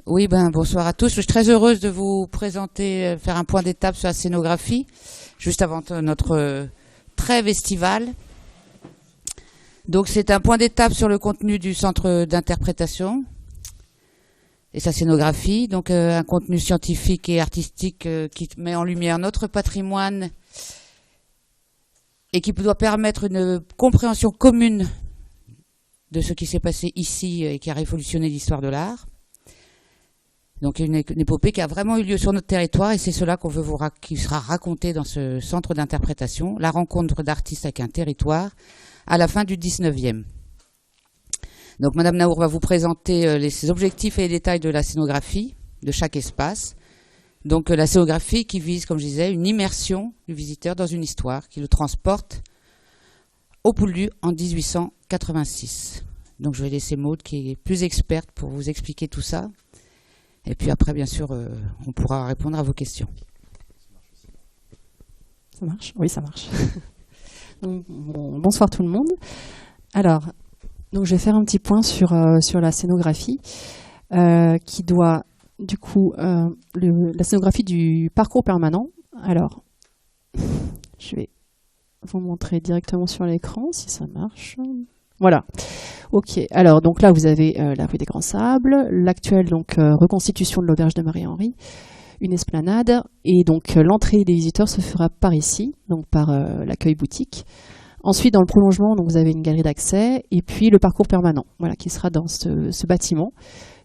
Oui, bonsoir à tous. Je suis très heureuse de vous présenter, faire un point d'étape sur la scénographie, juste avant notre trêve estivale. Donc, c'est un point d'étape sur le contenu du centre d'interprétation et sa scénographie. Donc, un contenu scientifique et artistique qui met en lumière notre patrimoine et qui doit permettre une compréhension commune de ce qui s'est passé ici et qui a révolutionné l'histoire de l'art. Donc une épopée qui a vraiment eu lieu sur notre territoire et c'est cela qu'on veut qui sera raconté dans ce centre d'interprétation, la rencontre d'artistes avec un territoire à la fin du 19e. Donc Madame Naour va vous présenter ses objectifs et les détails de la scénographie de chaque espace. Donc la scénographie qui vise, comme je disais, une immersion du visiteur dans une histoire qui le transporte au Pouldu en 1886. Donc je vais laisser Maude qui est plus experte pour vous expliquer tout ça. Et puis après, bien sûr, on pourra répondre à vos questions. Ça marche? Oui, ça marche. Donc, bonsoir tout le monde. Alors, donc je vais faire un petit point sur la scénographie qui doit, du coup, la scénographie du parcours permanent. Alors, je vais vous montrer directement sur l'écran si ça marche. Voilà. Ok. Alors donc là vous avez la rue des Grands Sables, l'actuelle donc reconstitution de l'auberge de Marie-Henri, une esplanade et donc l'entrée des visiteurs se fera par ici, donc par l'accueil boutique. Ensuite dans le prolongement donc vous avez une galerie d'accès et puis le parcours permanent, voilà qui sera dans ce bâtiment.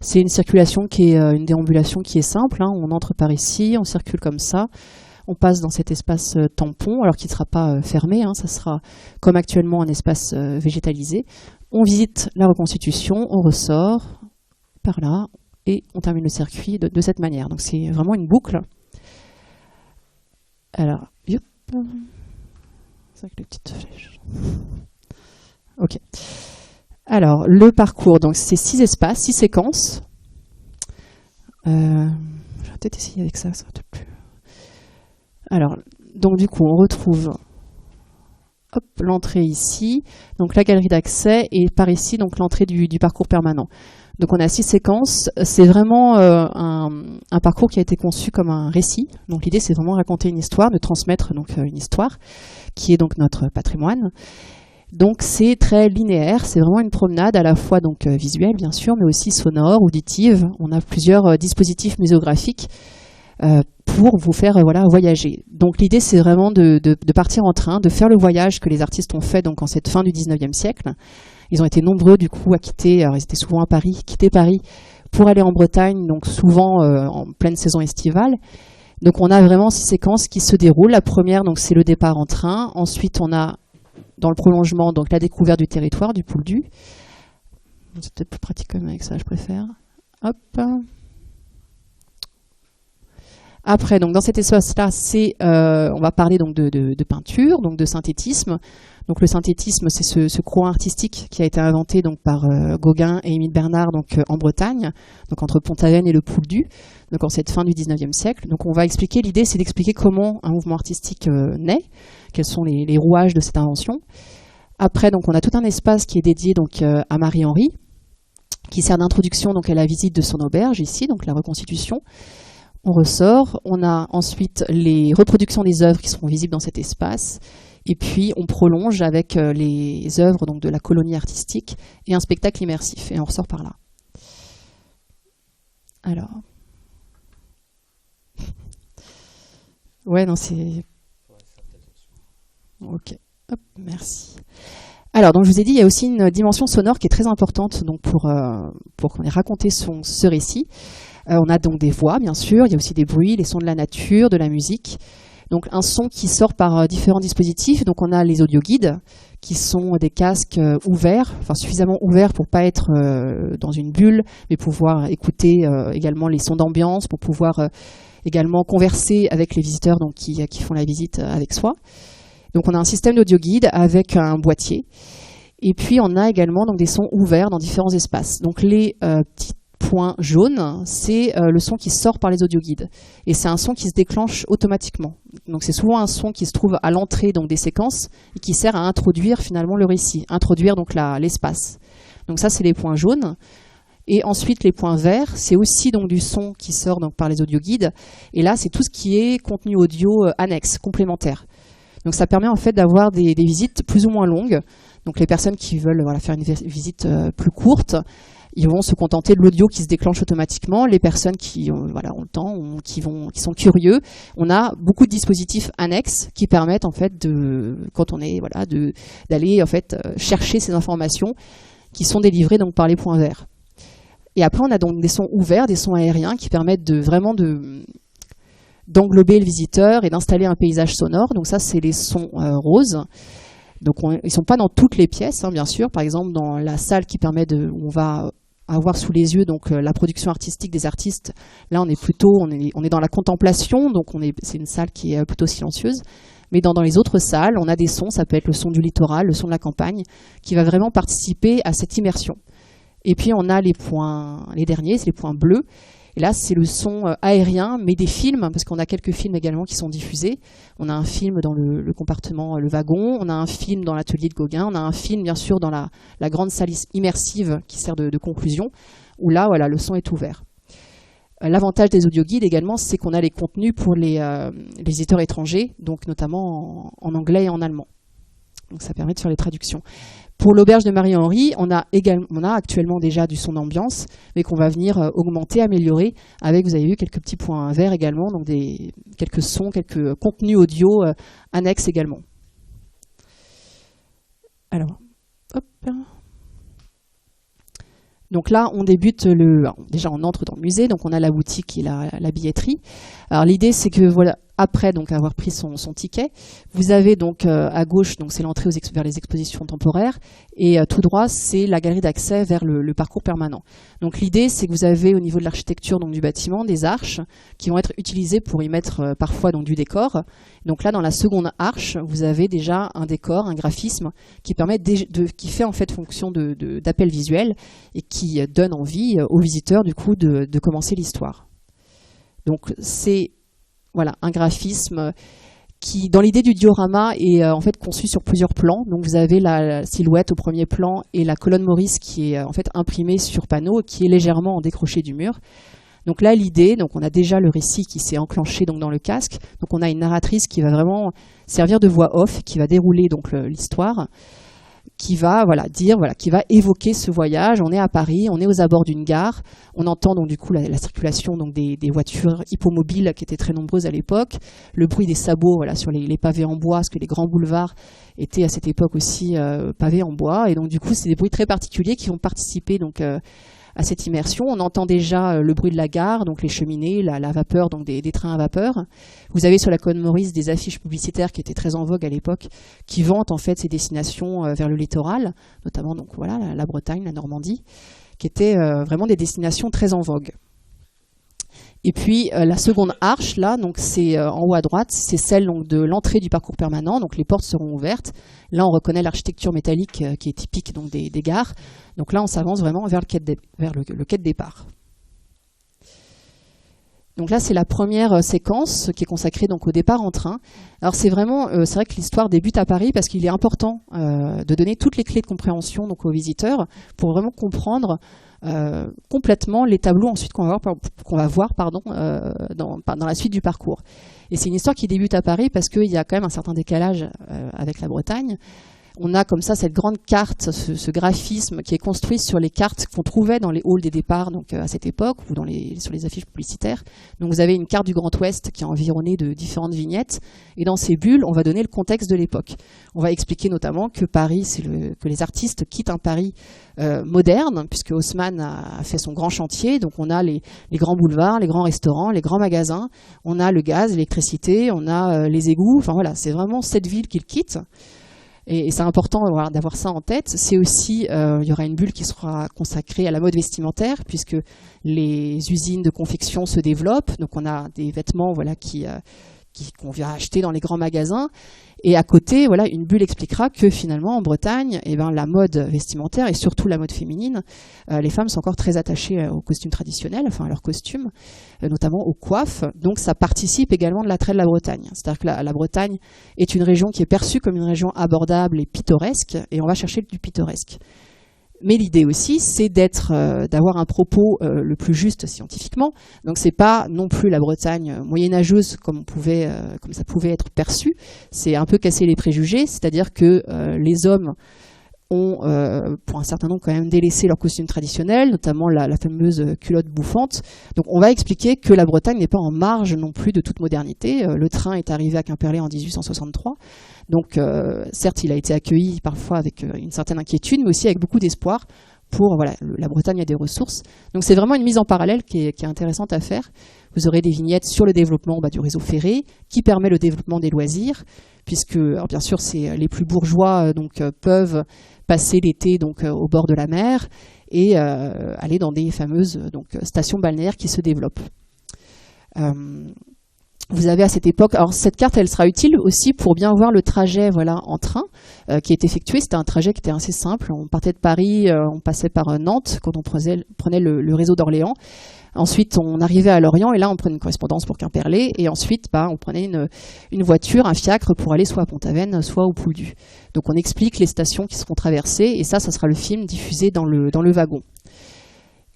C'est une circulation qui est une déambulation qui est simple. Hein. On entre par ici, on circule comme ça. On passe dans cet espace tampon, alors qu'il ne sera pas fermé, hein, ça sera comme actuellement un espace végétalisé. On visite la reconstitution, on ressort par là et on termine le circuit de cette manière. Donc c'est vraiment une boucle. Alors, yop. C'est avec les petites flèches. Ok. Alors, le parcours, donc c'est 6 espaces, 6 séquences. Je vais peut-être essayer avec ça sera peut-être plus... Alors, donc du coup, on retrouve l'entrée ici, donc la galerie d'accès, et par ici, donc l'entrée du parcours permanent. Donc on a 6 séquences. C'est vraiment un parcours qui a été conçu comme un récit. Donc l'idée, c'est vraiment raconter une histoire, de transmettre donc une histoire, qui est donc notre patrimoine. Donc c'est très linéaire, c'est vraiment une promenade à la fois donc visuelle, bien sûr, mais aussi sonore, auditive. On a plusieurs dispositifs muséographiques pour vous faire voyager. Donc l'idée c'est vraiment de partir en train, de faire le voyage que les artistes ont fait donc en cette fin du 19e siècle. Ils ont été nombreux du coup à quitter, alors ils étaient souvent à Paris, quitter Paris pour aller en Bretagne, donc souvent en pleine saison estivale. Donc on a vraiment 6 séquences qui se déroulent. La première donc c'est le départ en train, ensuite on a dans le prolongement donc la découverte du territoire, du Pouldu. C'est peut-être plus pratique quand même avec ça, je préfère. Hop. Après, donc dans cet espace-là, on va parler donc de peinture, donc de synthétisme. Donc le synthétisme, c'est ce courant artistique qui a été inventé donc par Gauguin et Émile Bernard donc en Bretagne, donc entre Pont-Aven et le Pouldu, donc en cette fin du 19e siècle. Donc on va expliquer, l'idée c'est d'expliquer comment un mouvement artistique naît, quels sont les rouages de cette invention. Après, donc on a tout un espace qui est dédié donc à Marie-Henri, qui sert d'introduction donc à la visite de son auberge ici, donc la reconstitution. On ressort, on a ensuite les reproductions des œuvres qui seront visibles dans cet espace, et puis on prolonge avec les œuvres donc, de la colonie artistique et un spectacle immersif, et on ressort par là. Alors... Ouais, non, c'est... Ok, hop, merci. Alors, donc je vous ai dit, il y a aussi une dimension sonore qui est très importante donc, pour qu'on ait raconté ce récit. On a donc des voix, bien sûr, il y a aussi des bruits, les sons de la nature, de la musique. Donc un son qui sort par différents dispositifs. Donc on a les audioguides, qui sont des casques ouverts, enfin suffisamment ouverts pour ne pas être dans une bulle, mais pouvoir écouter également les sons d'ambiance, pour pouvoir également converser avec les visiteurs donc, qui font la visite avec soi. Donc on a un système d'audioguide avec un boîtier. Et puis on a également donc, des sons ouverts dans différents espaces. Donc les petits point jaune, c'est le son qui sort par les audioguides. Et c'est un son qui se déclenche automatiquement. Donc c'est souvent un son qui se trouve à l'entrée donc, des séquences et qui sert à introduire finalement le récit, introduire donc l'espace. Donc ça, c'est les points jaunes. Et ensuite, les points verts, c'est aussi donc du son qui sort donc par les audioguides. Et là, c'est tout ce qui est contenu audio annexe, complémentaire. Donc ça permet en fait d'avoir des visites plus ou moins longues. Donc les personnes qui veulent faire une visite plus courte, ils vont se contenter de l'audio qui se déclenche automatiquement. Les personnes qui ont le temps, qui sont curieux, on a beaucoup de dispositifs annexes qui permettent en fait quand on est d'aller en fait chercher ces informations qui sont délivrées donc par les points verts. Et après on a donc des sons ouverts, des sons aériens qui permettent d'englober le visiteur et d'installer un paysage sonore. Donc ça c'est les sons roses. Donc ils ne sont pas dans toutes les pièces, bien sûr. Par exemple, dans la salle où on va avoir sous les yeux donc la production artistique des artistes, là on est dans la contemplation, donc c'est une salle qui est plutôt silencieuse. Mais dans les autres salles, on a des sons, ça peut être le son du littoral, le son de la campagne, qui va vraiment participer à cette immersion. Et puis on a les derniers, c'est les points bleus. Et là, c'est le son aérien, mais des films, parce qu'on a quelques films également qui sont diffusés. On a un film dans le compartiment, le wagon, on a un film dans l'atelier de Gauguin, on a un film, bien sûr, dans la grande salle immersive qui sert de conclusion, où là, le son est ouvert. L'avantage des audioguides également, c'est qu'on a les contenus pour les visiteurs étrangers, donc notamment en anglais et en allemand. Donc ça permet de faire les traductions. Pour l'auberge de Marie-Henri, on a actuellement déjà du son d'ambiance, mais qu'on va venir augmenter, améliorer, avec, vous avez vu, quelques petits points verts également, donc quelques sons, quelques contenus audio annexes également. Alors, hop. Donc là, on débute déjà on entre dans le musée, donc on a la boutique et la billetterie. Alors l'idée, c'est que après donc avoir pris son ticket, vous avez donc à gauche, donc c'est l'entrée vers les expositions temporaires, et tout droit, c'est la galerie d'accès vers le parcours permanent. Donc l'idée, c'est que vous avez au niveau de l'architecture donc du bâtiment des arches qui vont être utilisées pour y mettre parfois donc du décor. Donc là, dans la seconde arche, vous avez déjà un décor, un graphisme qui permet qui fait en fait fonction d'appel visuel et qui donne envie aux visiteurs du coup de commencer l'histoire. Donc c'est un graphisme qui, dans l'idée du diorama, est en fait conçu sur plusieurs plans. Donc vous avez la silhouette au premier plan et la colonne Maurice qui est en fait imprimée sur panneau, qui est légèrement en décroché du mur. Donc là, l'idée, donc on a déjà le récit qui s'est enclenché donc dans le casque. Donc on a une narratrice qui va vraiment servir de voix off, qui va dérouler donc l'histoire, qui va qui va évoquer ce voyage. On est à Paris, on est aux abords d'une gare, on entend donc du coup la circulation donc des voitures hippomobiles qui étaient très nombreuses à l'époque, le bruit des sabots sur les pavés en bois, parce que les grands boulevards étaient à cette époque aussi pavés en bois, et donc du coup c'est des bruits très particuliers qui vont participer donc à cette immersion. On entend déjà le bruit de la gare, donc les cheminées, la vapeur, donc des trains à vapeur. Vous avez sur la colonne Maurice des affiches publicitaires qui étaient très en vogue à l'époque, qui vantent en fait ces destinations vers le littoral, notamment donc la Bretagne, la Normandie, qui étaient vraiment des destinations très en vogue. Et puis la seconde arche, là, donc c'est en haut à droite, c'est celle donc, de l'entrée du parcours permanent, donc les portes seront ouvertes. Là, on reconnaît l'architecture métallique qui est typique donc, des gares. Donc là, on s'avance vraiment vers le quai de départ. Donc là, c'est la première séquence qui est consacrée donc, au départ en train. Alors c'est vrai que l'histoire débute à Paris parce qu'il est important de donner toutes les clés de compréhension donc, aux visiteurs pour vraiment comprendre complètement les tableaux ensuite qu'on va voir dans la suite du parcours. Et c'est une histoire qui débute à Paris parce qu'il y a quand même un certain décalage avec la Bretagne. On a comme ça cette grande carte, ce graphisme qui est construit sur les cartes qu'on trouvait dans les halls des départs donc, à cette époque ou sur les affiches publicitaires. Donc vous avez une carte du Grand Ouest qui est environnée de différentes vignettes et dans ces bulles, on va donner le contexte de l'époque. On va expliquer notamment que Paris, que les artistes quittent un Paris moderne puisque Haussmann a fait son grand chantier. Donc on a les grands boulevards, les grands restaurants, les grands magasins, on a le gaz, l'électricité, on a les égouts. Enfin voilà, c'est vraiment cette ville qu'ils quittent. Et c'est important d'avoir ça en tête. C'est aussi, il y aura une bulle qui sera consacrée à la mode vestimentaire, puisque les usines de confection se développent. Donc on a des vêtements qu'on vient acheter dans les grands magasins. Et à côté, une bulle expliquera que finalement, en Bretagne, la mode vestimentaire, et surtout la mode féminine, les femmes sont encore très attachées aux costumes traditionnels, enfin à leurs costumes, notamment aux coiffes. Donc ça participe également de l'attrait de la Bretagne. C'est-à-dire que la Bretagne est une région qui est perçue comme une région abordable et pittoresque, et on va chercher du pittoresque. Mais l'idée aussi, c'est d'avoir un propos le plus juste scientifiquement. Donc c'est pas non plus la Bretagne moyenâgeuse comme ça pouvait être perçu. C'est un peu casser les préjugés, c'est-à-dire que les hommes ont, pour un certain nombre, quand même délaissé leur costume traditionnel, notamment la fameuse culotte bouffante. Donc on va expliquer que la Bretagne n'est pas en marge non plus de toute modernité. Le train est arrivé à Quimperlé en 1863. Donc certes, il a été accueilli parfois avec une certaine inquiétude, mais aussi avec beaucoup d'espoir pour, voilà, la Bretagne a des ressources. Donc c'est vraiment une mise en parallèle qui est intéressante à faire. Vous aurez des vignettes sur le développement du réseau ferré, qui permet le développement des loisirs, puisque, alors bien sûr, les plus bourgeois peuvent passer l'été au bord de la mer et aller dans des fameuses stations balnéaires qui se développent. Vous avez à cette époque, alors cette carte elle sera utile aussi pour bien voir le trajet en train qui est effectué. C'était un trajet qui était assez simple. On partait de Paris, on passait par Nantes quand on prenait le réseau d'Orléans. Ensuite, on arrivait à Lorient et là, on prenait une correspondance pour Quimperlé. Et ensuite, on prenait une voiture, un fiacre pour aller soit à Pont-Aven, soit au Pouldu. Donc, on explique les stations qui seront traversées et ça sera le film diffusé dans le wagon.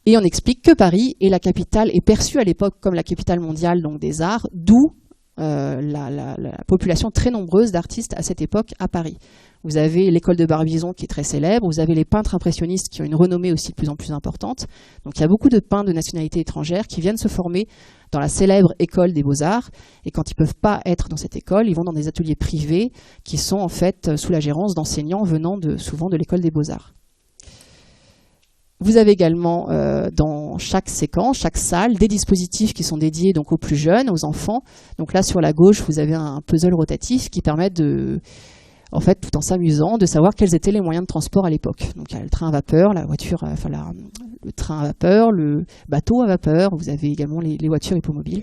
Et on explique que Paris est la capitale, est perçue à l'époque comme la capitale mondiale des arts, d'où la population très nombreuse d'artistes à cette époque à Paris. Vous avez l'école de Barbizon qui est très célèbre, vous avez les peintres impressionnistes qui ont une renommée aussi de plus en plus importante. Donc il y a beaucoup de peintres de nationalité étrangère qui viennent se former dans la célèbre école des Beaux-Arts. Et quand ils ne peuvent pas être dans cette école, ils vont dans des ateliers privés qui sont en fait sous la gérance d'enseignants venant souvent de l'école des Beaux-Arts. Vous avez également dans chaque séquence, chaque salle, des dispositifs qui sont dédiés aux plus jeunes, aux enfants. Donc là, sur la gauche, vous avez un puzzle rotatif qui permet en fait, tout en s'amusant, de savoir quels étaient les moyens de transport à l'époque. Donc il y a le train à vapeur, le train à vapeur, le bateau à vapeur. Vous avez également les voitures hippomobiles.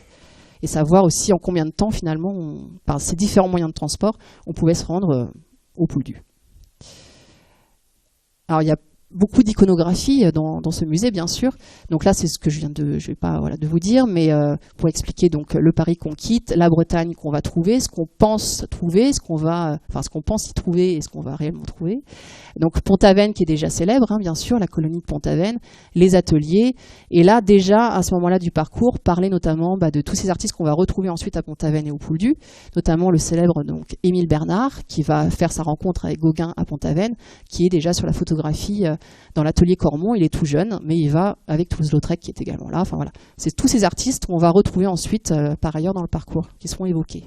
Et savoir aussi en combien de temps, finalement, par ces différents moyens de transport, on pouvait se rendre au Pouldu. Alors il y a beaucoup d'iconographie dans ce musée, bien sûr. Donc là, c'est ce que je vais pas de vous dire, mais pour expliquer le Paris qu'on quitte, la Bretagne qu'on va trouver, ce qu'on pense trouver, ce qu'on pense y trouver et ce qu'on va réellement trouver. Donc Pont-Aven qui est déjà célèbre, bien sûr, la colonie de Pont-Aven, les ateliers. Et là, déjà, à ce moment-là du parcours, parler notamment de tous ces artistes qu'on va retrouver ensuite à Pont-Aven et au Pouldu, notamment le célèbre Émile Bernard, qui va faire sa rencontre avec Gauguin à Pont-Aven, qui est déjà sur la photographie dans l'atelier Cormont. Il est tout jeune, mais il va avec Toulouse-Lautrec qui est également là. Enfin voilà, c'est tous ces artistes qu'on va retrouver ensuite par ailleurs dans le parcours, qui seront évoqués.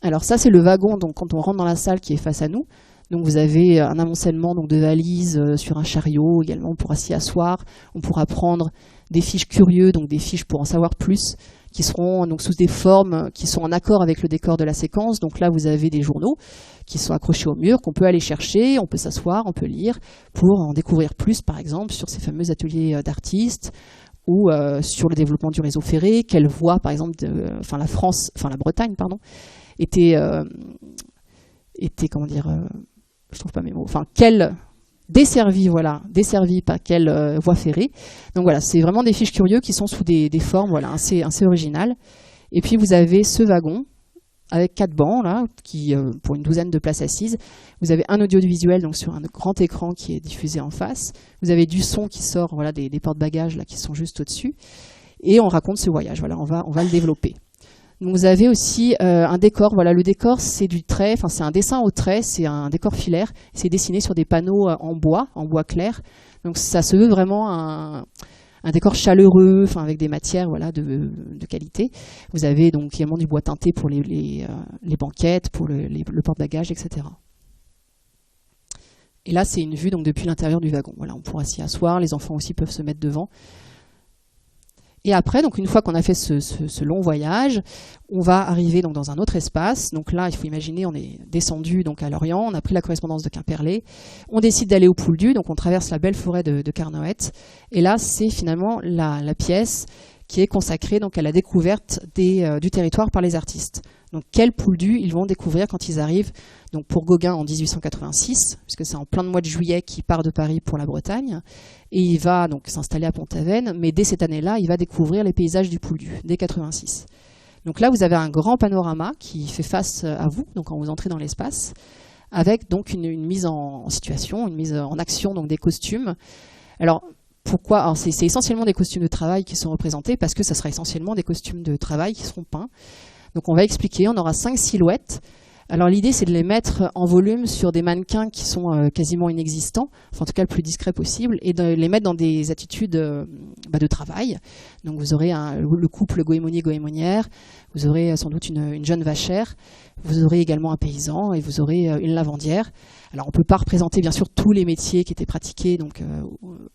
Alors ça, c'est le wagon, quand on rentre dans la salle qui est face à nous. Donc vous avez un amoncellement de valises sur un chariot, également on pourra s'y asseoir. On pourra prendre des fiches curieux, des fiches pour en savoir plus, qui seront sous des formes qui sont en accord avec le décor de la séquence. Donc là, vous avez des journaux qui sont accrochés au mur, qu'on peut aller chercher, on peut s'asseoir, on peut lire, pour en découvrir plus, par exemple, sur ces fameux ateliers d'artistes, ou sur le développement du réseau ferré, quelle voie, par exemple, la Bretagne, était comment dire, je trouve pas mes mots, desservie par quelle voie ferrée. Donc voilà, c'est vraiment des fiches curieux qui sont sous des formes assez originales. Et puis vous avez ce wagon avec 4 bancs là, qui pour une douzaine de places assises. Vous avez un audiovisuel sur un grand écran qui est diffusé en face. Vous avez du son qui sort des porte-bagages là qui sont juste au-dessus. Et on raconte ce voyage. Voilà, on va le développer. Donc vous avez aussi un décor. Voilà, le décor, c'est du trait, c'est un dessin au trait, c'est un décor filaire. C'est dessiné sur des panneaux en bois clair. Donc ça se veut vraiment un décor chaleureux, avec des matières de qualité. Vous avez donc également du bois teinté pour les banquettes, pour le porte-bagages, etc. Et là, c'est une vue depuis l'intérieur du wagon. Voilà, on pourra s'y asseoir, les enfants aussi peuvent se mettre devant. Et après, une fois qu'on a fait ce long voyage, on va arriver dans un autre espace. Donc là, il faut imaginer, on est descendu à Lorient, on a pris la correspondance de Quimperlé, on décide d'aller au Pouldu, donc on traverse la belle forêt de Carnoët. Et là, c'est finalement la pièce qui est consacrée à la découverte du territoire par les artistes. Donc quel Pouldu ils vont découvrir quand ils arrivent pour Gauguin en 1886, puisque c'est en plein mois de juillet qu'il part de Paris pour la Bretagne, et il va s'installer à Pont-Aven, mais dès cette année-là, il va découvrir les paysages du Pouldu, dès 86. Donc là, vous avez un grand panorama qui fait face à vous, quand vous entrez dans l'espace, avec donc une mise en situation, une mise en action donc des costumes. Alors pourquoi? Alors c'est essentiellement des costumes de travail qui sont représentés parce que ça sera essentiellement des costumes de travail qui seront peints. Donc on va expliquer, on aura 5 silhouettes. Alors l'idée c'est de les mettre en volume sur des mannequins qui sont quasiment inexistants, enfin en tout cas le plus discret possible, et de les mettre dans des attitudes de travail. Donc vous aurez le couple goémonier-goémonière, vous aurez sans doute une jeune vachère, vous aurez également un paysan et vous aurez une lavandière. Alors on ne peut pas représenter bien sûr tous les métiers qui étaient pratiqués donc,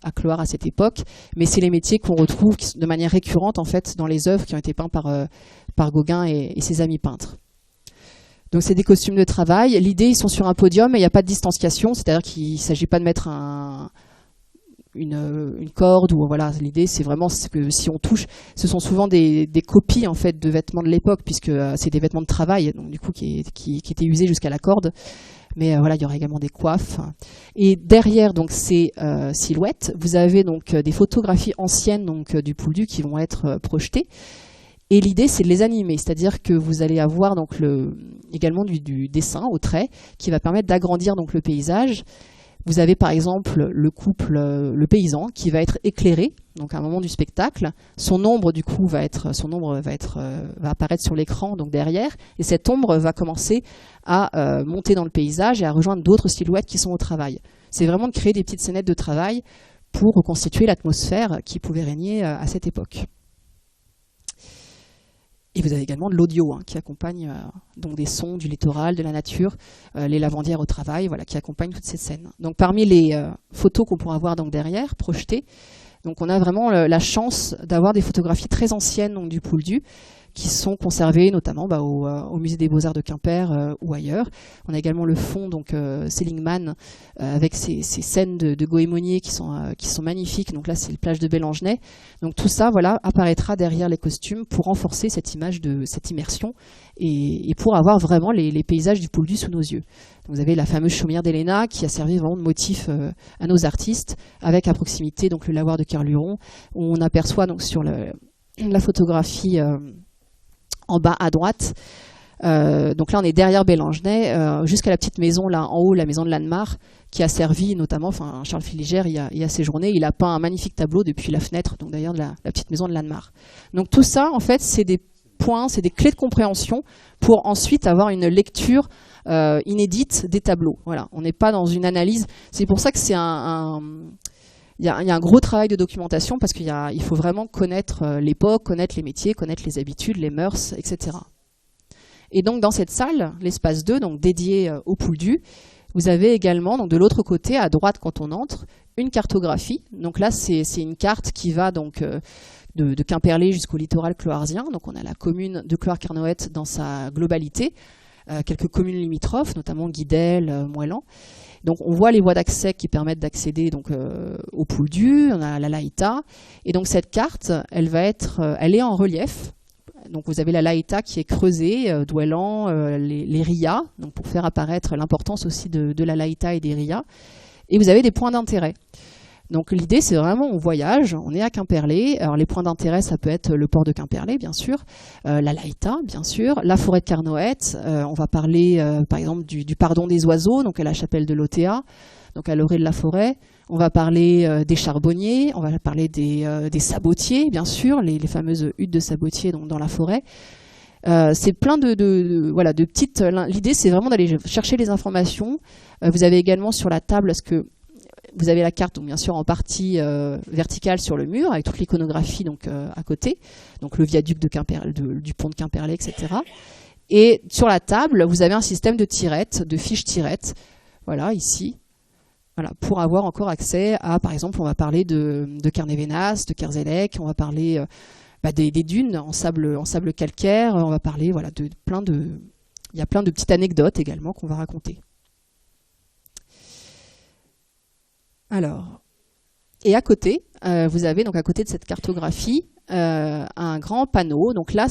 à Clohars à cette époque, mais c'est les métiers qu'on retrouve de manière récurrente en fait dans les œuvres qui ont été peintes par Gauguin et ses amis peintres. Donc c'est des costumes de travail. L'idée, ils sont sur un podium et il n'y a pas de distanciation, c'est-à-dire qu'il ne s'agit pas de mettre une corde ou voilà. L'idée, c'est vraiment que si on touche, ce sont souvent des copies en fait de vêtements de l'époque puisque c'est des vêtements de travail, donc du coup qui étaient usés jusqu'à la corde. Mais voilà, il y aura également des coiffes. Et derrière donc ces silhouettes, vous avez donc des photographies anciennes donc du Pouldu qui vont être projetées. Et l'idée, c'est de les animer, c'est-à-dire que vous allez avoir donc également du dessin au trait qui va permettre d'agrandir donc le paysage. Vous avez par exemple le couple, le paysan, qui va être éclairé, donc à un moment du spectacle. Son ombre du coup va apparaître sur l'écran, donc derrière, et cette ombre va commencer à monter dans le paysage et à rejoindre d'autres silhouettes qui sont au travail. C'est vraiment de créer des petites scénettes de travail pour reconstituer l'atmosphère qui pouvait régner à cette époque. Et vous avez également de l'audio qui accompagne donc des sons du littoral, de la nature, les lavandières au travail, voilà, qui accompagnent toutes ces scènes. Donc parmi les photos qu'on pourra voir donc derrière, projetées, donc on a vraiment la chance d'avoir des photographies très anciennes donc, du Pouldu, qui sont conservées notamment au Musée des Beaux-Arts de Quimper ou ailleurs. On a également le fond donc Seligman avec ces scènes de goémonier qui sont magnifiques. Donc là c'est le plage de Bélangenais. Donc tout ça voilà apparaîtra derrière les costumes pour renforcer cette image de cette immersion et pour avoir vraiment les paysages du Pouldu sous nos yeux. Donc vous avez la fameuse chaumière d'Héléna qui a servi vraiment de motif à nos artistes avec à proximité donc le lavoir de Kerluron où on aperçoit donc sur la photographie en bas à droite. Donc là, on est derrière Bélangenais, jusqu'à la petite maison là en haut, la maison de Lannemar, qui a servi notamment, enfin Charles Filigère y a séjourné. Il a peint un magnifique tableau depuis la fenêtre, donc d'ailleurs de la petite maison de Lannemar. Donc tout ça, en fait, c'est des points, c'est des clés de compréhension pour ensuite avoir une lecture inédite des tableaux. Voilà, on n'est pas dans une analyse. C'est pour ça que c'est il y a un gros travail de documentation parce qu'il faut vraiment connaître l'époque, connaître les métiers, connaître les habitudes, les mœurs, etc. Et donc dans cette salle, l'espace 2, donc dédié au Pouldu, vous avez également, donc de l'autre côté, à droite quand on entre, une cartographie. Donc là, c'est une carte qui va donc de Quimperlé jusqu'au littoral cloarsien. Donc on a la commune de Clohars-Carnoët dans sa globalité, quelques communes limitrophes, notamment Guidel, Moëlan. Donc on voit les voies d'accès qui permettent d'accéder donc au Pouldu, on a la Laïta, et donc cette carte, elle est en relief. Donc vous avez la Laïta qui est creusée, Douélan, les rias, donc pour faire apparaître l'importance aussi de la Laïta et des rias. Et vous avez des points d'intérêt. Donc l'idée, c'est vraiment, on voyage, on est à Quimperlé. Alors les points d'intérêt, ça peut être le port de Quimperlé, bien sûr, la Laïta, bien sûr, la forêt de Carnoët. On va parler, par exemple, du pardon des oiseaux, donc à la chapelle de l'Otéa, donc à l'orée de la forêt. On va parler des charbonniers, on va parler des sabotiers, bien sûr, les fameuses huttes de sabotiers donc, dans la forêt. C'est plein de petites... L'idée, c'est vraiment d'aller chercher les informations. Vous avez également sur la table, parce que vous avez la carte, donc bien sûr en partie verticale sur le mur, avec toute l'iconographie donc à côté, donc le viaduc du pont de Quimperlé, etc. Et sur la table, vous avez un système de tirettes, de fiches tirettes, voilà, ici, voilà, pour avoir encore accès à, par exemple, on va parler de Carnévenas, de Kerzelec, on va parler des dunes en sable calcaire, on va parler voilà, il y a plein de petites anecdotes également qu'on va raconter. Alors, et à côté, vous avez donc à côté de cette cartographie un grand panneau. Donc là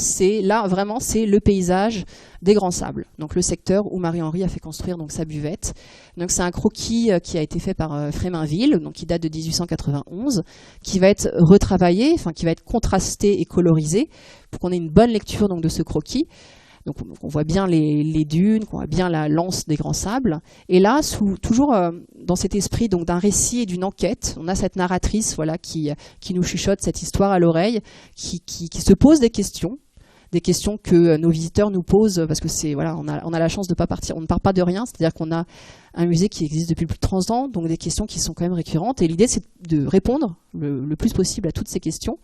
vraiment c'est le paysage des Grands Sables. Donc le secteur où Marie-Henri a fait construire donc sa buvette. Donc c'est un croquis qui a été fait par Fréminville, donc qui date de 1891, qui va être retravaillé, enfin qui va être contrasté et colorisé pour qu'on ait une bonne lecture donc de ce croquis. Donc on voit bien les dunes, on voit bien la lance des grands sables. Et là, toujours dans cet esprit donc d'un récit et d'une enquête, on a cette narratrice voilà qui nous chuchote cette histoire à l'oreille, qui se pose des questions que nos visiteurs nous posent, parce que c'est voilà, on a la chance de pas partir, on ne part pas de rien, c'est-à-dire qu'on a un musée qui existe depuis plus de 30 ans, donc des questions qui sont quand même récurrentes, et l'idée c'est de répondre le plus possible à toutes ces questions.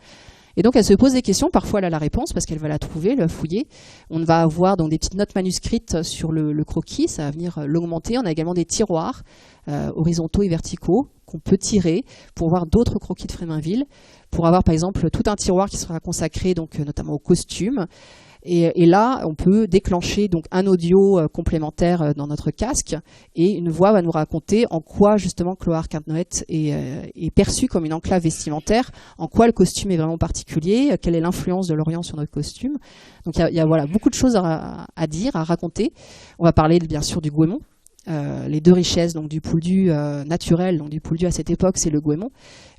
Et donc elle se pose des questions, parfois elle a la réponse parce qu'elle va la trouver, la fouiller. On va avoir donc des petites notes manuscrites sur le croquis, ça va venir l'augmenter. On a également des tiroirs horizontaux et verticaux qu'on peut tirer pour voir d'autres croquis de Fréminville, pour avoir par exemple tout un tiroir qui sera consacré donc notamment aux costumes. Et là, on peut déclencher donc un audio complémentaire dans notre casque, et une voix va nous raconter en quoi justement Clohars-Quinte-Noët est perçu comme une enclave vestimentaire, en quoi le costume est vraiment particulier, quelle est l'influence de l'Orient sur notre costume. Donc il y a voilà, beaucoup de choses à dire, à raconter. On va parler bien sûr du Gouémont. Les deux richesses donc du pouldu naturel, donc du pouldu à cette époque, c'est le Gouémont.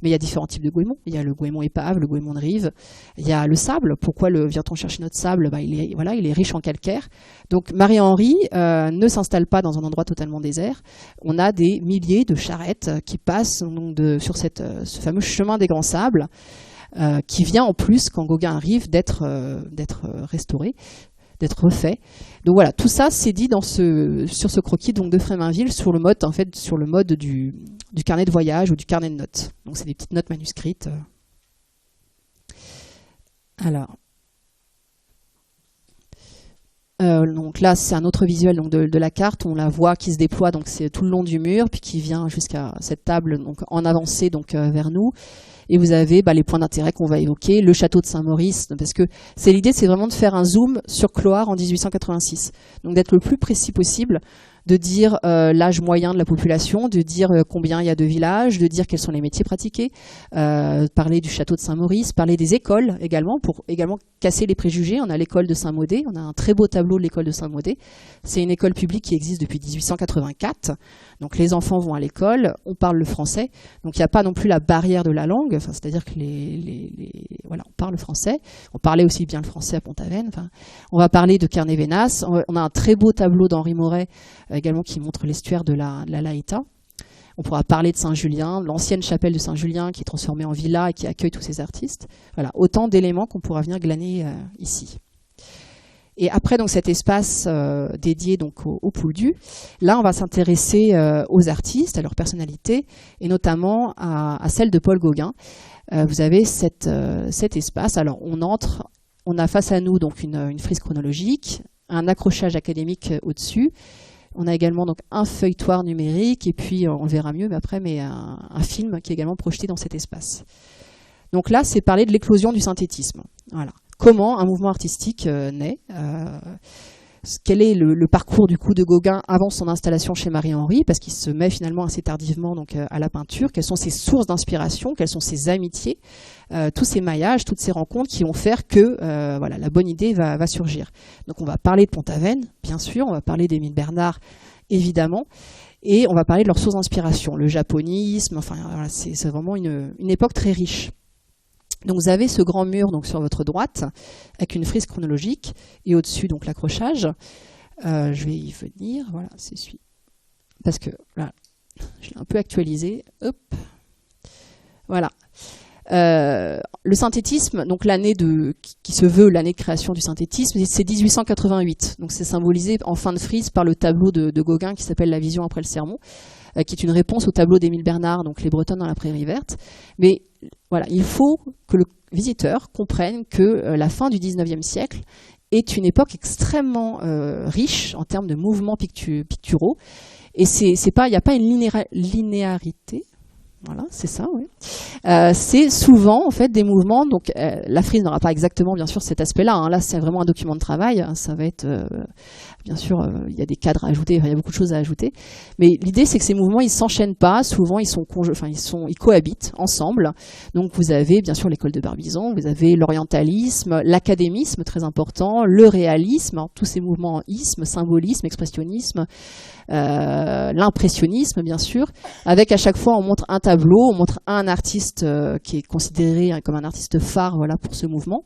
Mais il y a différents types de Gouémont. Il y a le Gouémont épave, le Gouémont de rive. Il y a le sable. Pourquoi vient-on chercher notre sable? Il est riche en calcaire. Donc Marie-Henri ne s'installe pas dans un endroit totalement désert. On a des milliers de charrettes qui passent donc sur ce fameux chemin des grands sables, qui vient en plus, quand Gauguin arrive, d'être restauré, d'être refait. Donc voilà, tout ça c'est dit sur ce croquis donc de Fréminville sur le mode du carnet de voyage ou du carnet de notes. Donc c'est des petites notes manuscrites. Alors, donc là c'est un autre visuel donc de la carte. On la voit qui se déploie donc c'est tout le long du mur, puis qui vient jusqu'à cette table donc en avancée donc vers nous. Et vous avez les points d'intérêt qu'on va évoquer, le château de Saint-Maurice, parce que l'idée, c'est vraiment de faire un zoom sur Clohars en 1886. Donc d'être le plus précis possible, de dire l'âge moyen de la population, de dire combien il y a de villages, de dire quels sont les métiers pratiqués, parler du château de Saint-Maurice, parler des écoles également, pour également casser les préjugés. On a l'école de Saint-Maudé, on a un très beau tableau de l'école de Saint-Maudé. C'est une école publique qui existe depuis 1884. Donc les enfants vont à l'école, on parle le français, donc il n'y a pas non plus la barrière de la langue, c'est-à-dire que voilà, on parle le français, on parlait aussi bien le français à Pont-Aven, on va parler de Kernévenas, on a un très beau tableau d'Henri Moret également qui montre l'estuaire de la Laïta. On pourra parler de Saint-Julien, l'ancienne chapelle de Saint-Julien qui est transformée en villa et qui accueille tous ces artistes. Voilà, autant d'éléments qu'on pourra venir glaner ici. Et après donc cet espace dédié donc au pouldu, là on va s'intéresser aux artistes, à leur personnalité, et notamment à celle de Paul Gauguin. Vous avez cet espace. Alors on a face à nous donc une frise chronologique, un accrochage académique au-dessus. On a également donc un feuilletoire numérique, et puis on le verra mieux mais un film qui est également projeté dans cet espace. Donc là, c'est parler de l'éclosion du synthétisme. Voilà. Comment un mouvement artistique naît, quel est le parcours du coup de Gauguin avant son installation chez Marie-Henri, parce qu'il se met finalement assez tardivement donc à la peinture. Quelles sont ses sources d'inspiration, quelles sont ses amitiés, tous ces maillages, toutes ces rencontres qui vont faire que voilà, la bonne idée va surgir. Donc on va parler de Pont-Aven, bien sûr, on va parler d'Émile Bernard, évidemment, et on va parler de leurs sources d'inspiration, le japonisme. Enfin voilà, c'est vraiment une époque très riche. Donc vous avez ce grand mur donc sur votre droite avec une frise chronologique et au-dessus donc l'accrochage. Je vais y venir, voilà, c'est celui. Parce que là, je l'ai un peu actualisé. Hop, voilà. Le synthétisme, donc l'année qui se veut l'année de création du synthétisme, c'est 1888. Donc c'est symbolisé en fin de frise par le tableau de Gauguin qui s'appelle La Vision après le sermon, qui est une réponse au tableau d'Émile Bernard, donc Les Bretonnes dans la prairie verte. Mais voilà, il faut que le visiteur comprenne que la fin du 19e siècle est une époque extrêmement riche en termes de mouvements picturaux. Et il n'y a pas une linéarité. Voilà, c'est ça, oui. C'est souvent en fait des mouvements. Donc la frise n'aura pas exactement, bien sûr, cet aspect-là. Hein. Là, c'est vraiment un document de travail. Hein. Ça va être, bien sûr, il y a des cadres à ajouter. Il y a beaucoup de choses à ajouter. Mais l'idée, c'est que ces mouvements, ils s'enchaînent pas. Souvent, ils cohabitent ensemble. Donc, vous avez bien sûr l'école de Barbizon. Vous avez l'orientalisme, l'académisme, très important, le réalisme, hein, tous ces mouvements isme, symbolisme, expressionnisme. L'impressionnisme bien sûr, avec à chaque fois on montre un tableau, on montre un artiste qui est considéré comme un artiste phare voilà, pour ce mouvement.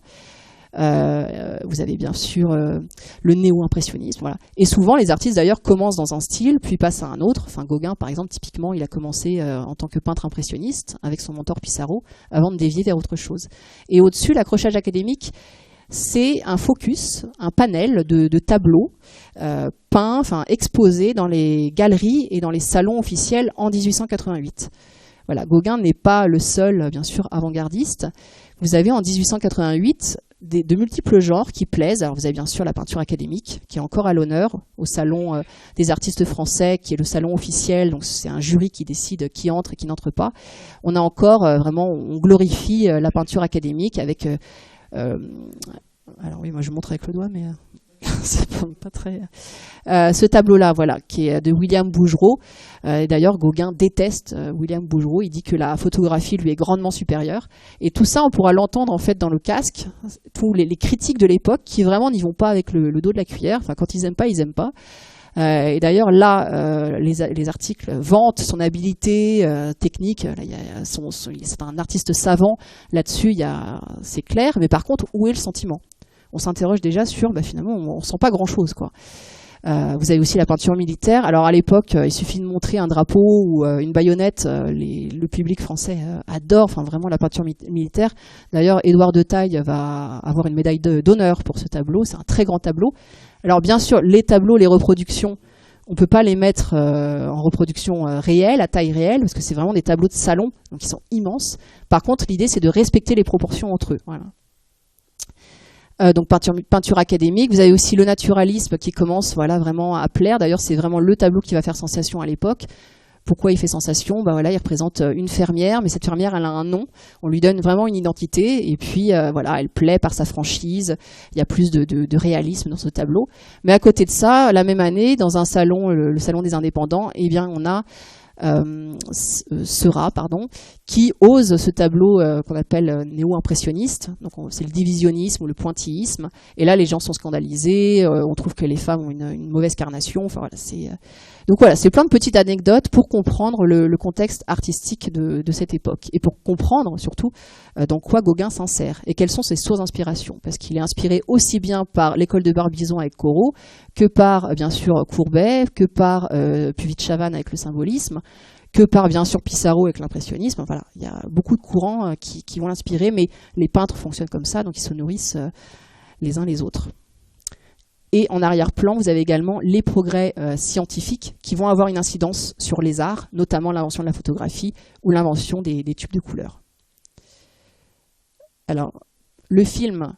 Vous avez bien sûr le néo-impressionnisme. Voilà. Et souvent, les artistes d'ailleurs commencent dans un style, puis passent à un autre. Enfin, Gauguin, par exemple, typiquement, il a commencé en tant que peintre impressionniste avec son mentor Pissarro, avant de dévier vers autre chose. Et au-dessus, l'accrochage académique, c'est un focus, un panel de tableaux peints, enfin exposés dans les galeries et dans les salons officiels en 1888. Voilà, Gauguin n'est pas le seul, bien sûr, avant-gardiste. Vous avez en 1888 de multiples genres qui plaisent. Alors vous avez bien sûr la peinture académique qui est encore à l'honneur au salon des artistes français, qui est le salon officiel. Donc c'est un jury qui décide qui entre et qui n'entre pas. On a encore vraiment, on glorifie la peinture académique avec. Alors oui, moi je montre avec le doigt, mais c'est pas très. Ce tableau-là, voilà, qui est de William Bouguereau. D'ailleurs, Gauguin déteste William Bouguereau. Il dit que la photographie lui est grandement supérieure. Et tout ça, on pourra l'entendre en fait dans le casque. Tous les critiques de l'époque qui vraiment n'y vont pas avec le dos de la cuillère. Enfin, quand ils aiment pas, ils aiment pas. Et d'ailleurs, là, les articles vantent son habilité technique. Là, c'est un artiste savant. Là-dessus, c'est clair. Mais par contre, où est le sentiment ? On s'interroge déjà sur, finalement, on sent pas grand-chose, quoi. Vous avez aussi la peinture militaire. Alors à l'époque, il suffit de montrer un drapeau ou une baïonnette. Le public français adore, enfin vraiment la peinture militaire. D'ailleurs, Édouard de Taille va avoir une médaille d'honneur pour ce tableau. C'est un très grand tableau. Alors bien sûr, les tableaux, les reproductions, on peut pas les mettre en reproduction réelle, à taille réelle, parce que c'est vraiment des tableaux de salon, donc ils sont immenses. Par contre, l'idée, c'est de respecter les proportions entre eux. Voilà. Donc peinture académique. Vous avez aussi le naturalisme qui commence vraiment à plaire. D'ailleurs, c'est vraiment le tableau qui va faire sensation à l'époque. Pourquoi il fait sensation ? Il représente une fermière, mais cette fermière, elle a un nom. On lui donne vraiment une identité, et puis elle plaît par sa franchise. Il y a plus de réalisme dans ce tableau. Mais à côté de ça, la même année, dans un salon, le salon des indépendants, on a Seurat, qui ose ce tableau qu'on appelle néo-impressionniste. Donc c'est le divisionnisme ou le pointillisme. Et là, les gens sont scandalisés. On trouve que les femmes ont une mauvaise carnation. Enfin voilà, c'est plein de petites anecdotes pour comprendre le contexte artistique de cette époque et pour comprendre surtout dans quoi Gauguin s'insère et quelles sont ses sources d'inspiration. Parce qu'il est inspiré aussi bien par l'école de Barbizon avec Corot que par, bien sûr, Courbet, que par Puvis-de-Chavannes avec le symbolisme, que par, bien sûr, Pissarro avec l'impressionnisme. Voilà, il y a beaucoup de courants qui vont l'inspirer, mais les peintres fonctionnent comme ça, donc ils se nourrissent les uns les autres. Et en arrière-plan, vous avez également les progrès scientifiques qui vont avoir une incidence sur les arts, notamment l'invention de la photographie ou l'invention des tubes de couleur. Alors, le film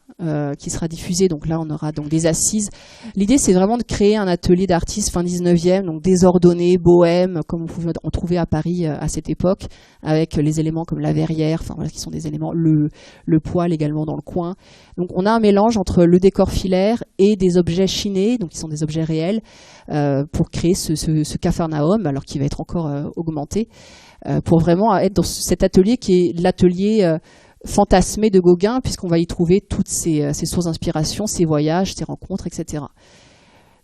qui sera diffusé, donc là on aura donc des assises. L'idée c'est vraiment de créer un atelier d'artistes fin 19e, donc désordonné, bohème, comme on pouvait en trouver à Paris à cette époque, avec les éléments comme la verrière, qui sont des éléments, le poêle également dans le coin. Donc on a un mélange entre le décor filaire et des objets chinés, donc qui sont des objets réels, pour créer ce capharnaüm, alors qui va être encore augmenté, pour vraiment être dans cet atelier qui est l'atelier fantasmé de Gauguin, puisqu'on va y trouver toutes ses sources d'inspiration, ses voyages, ses rencontres, etc.